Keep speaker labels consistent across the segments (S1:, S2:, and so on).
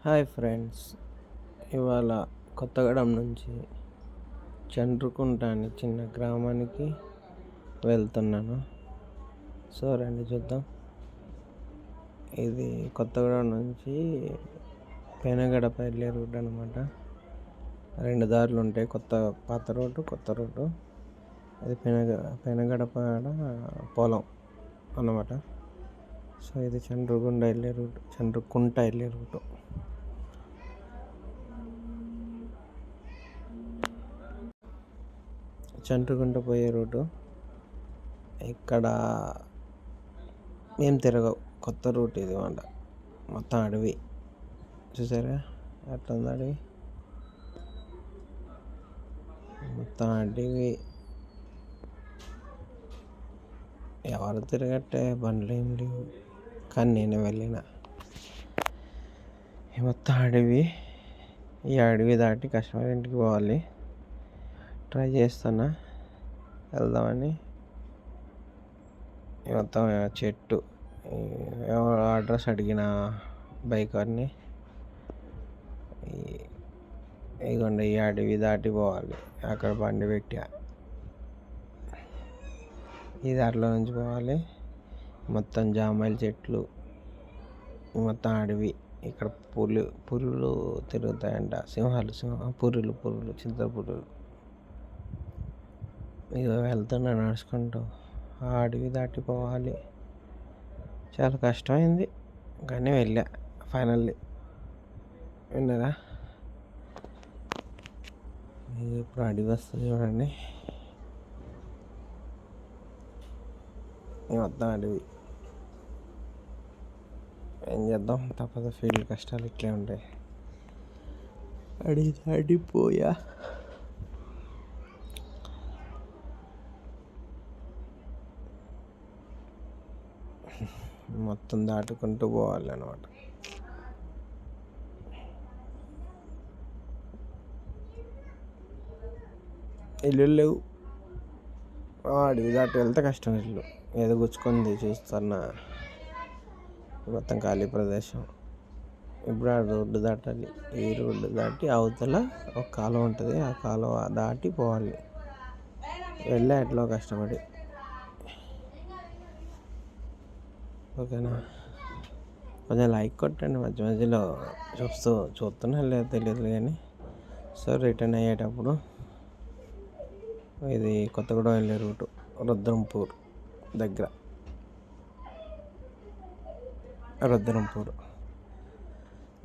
S1: Hi friends, ఇవాళ కొత్తగూడెం నుంచి చండ్రుకుంట అనే చిన్న గ్రామానికి వెళ్తున్నాను. సో రండి చూద్దాం. ఇది కొత్తగూడెం నుంచి పెనగడప వెళ్ళే రూట్ అనమాట. రెండు దారులు ఉంటాయి, పాత రోడ్డు, కొత్త రోడ్డు. అది పెనగడప పొలం అన్నమాట. సో ఇది చండ్రుకుంట వెళ్ళే రూటు. చండ్రుకుంట పోయే రూటు. ఇక్కడ ఏం తిరగవు, కొత్త రూట్ ఇది మాట. మొత్తం అడవి, చూసారా ఎట్లా ఉంది అడవి. మొత్తం అడవి, ఎవరు తిరగట్టే, బండ్లు ఏం లేవు. కానీ నేను వెళ్ళిన మొత్తం అడవి. ఈ అడవి దాటి కస్టమర్ ఇంటికి పోవాలి. ట్రై చేస్తున్నా వెళ్దామని. మొత్తం చెట్టు. అడ్రస్ అడిగిన బైకర్ని, ఇదిగోండి ఈ అడవి దాటి పోవాలి. అక్కడ బండి పెట్టా, ఈ దారిలో నుంచి పోవాలి. మొత్తం జామాయిల చెట్లు, మొత్తం అడవి. ఇక్కడ పులులు తిరుగుతాయంట, పురులు చింతల పురులు. ఇక వెళ్తున్నా నడుచుకుంటూ. ఆ అడవి దాటిపోవాలి. చాలా కష్టమైంది కానీ వెళ్ళా ఫైనల్లీ. విన్నారా, ఇప్పుడు అడవి వస్తుంది చూడండి. మొత్తం అడవి. ఏం చేద్దాం, తప్పదు. ఫీల్డ్ కష్టాలు ఇట్లే ఉంటాయి. అడవి దాటిపోయా. మొత్తం దాటుకుంటూ పోవాలి అన్నమాట. ఇల్లు లేవు, అడవి దాటి వెళ్తే కష్టం. ఇల్లు ఏదో గుచ్చుకుంది చూస్తున్నా. మొత్తం ఖాళీ ప్రదేశం. ఇప్పుడు ఆ రోడ్డు దాటాలి. ఈ రోడ్డు దాటి అవతల ఒక కాలువ ఉంటుంది, ఆ కాలువ దాటి పోవాలి. వెళ్ళా ఎట్లా కష్టపడి. ఓకేనా, కొంచెం లైక్ కొట్టండి. మధ్యలో చూస్తున్నా లేదు తెలియదు కానీ. సో రిటర్న్ అయ్యేటప్పుడు ఇది కొత్తగూడెం వెళ్ళే రూటు. రుద్రంపూర్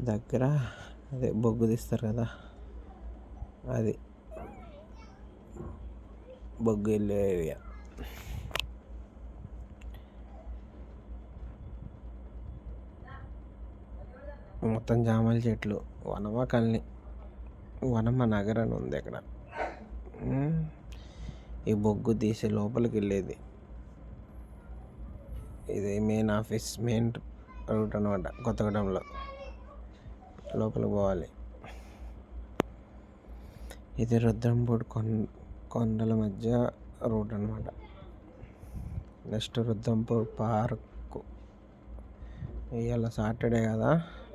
S1: దగ్గర, అదే బొగ్గు తీస్తారు కదా, అది బొగ్గు వెళ్ళే ఏరియా. మొత్తం జామల చెట్లు. వనమ నగర్ అని ఉంది అక్కడ. ఈ బొగ్గు తీసి లోపలికి వెళ్ళేది. ఇది మెయిన్ ఆఫీస్, మెయిన్ రూట్ అనమాట. కొత్తగూడెంలో లోపలికి పోవాలి. ఇది రుద్రంపూడి కొండల మధ్య రూట్ అనమాట. Next Rudrampur park. ఇవాళ సాటర్డే కదా,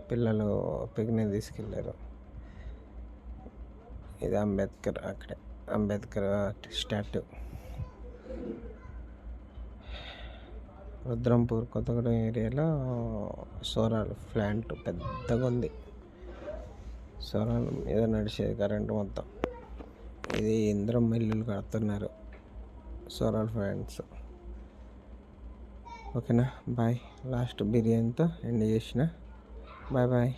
S1: పిల్లలు పిక్నిక్ తీసుకెళ్ళారు. ఇది అంబేద్కర్ స్టాట్యూ. రుద్రంపూర్ కొత్తగూడెం ఏరియాలో సోలార్ ప్లాంట్ పెద్దగా ఉంది. సోలార్ మీద నడిచేది కరెంటు మొత్తం. ఇది ఇంద్రం ఇల్లులు కడుతున్నారు, సోలార్ ప్లాంట్స్. ఓకేనా, బాయ్. లాస్ట్ బిర్యానీతో ఎండ్ చేసిన. బాయ్.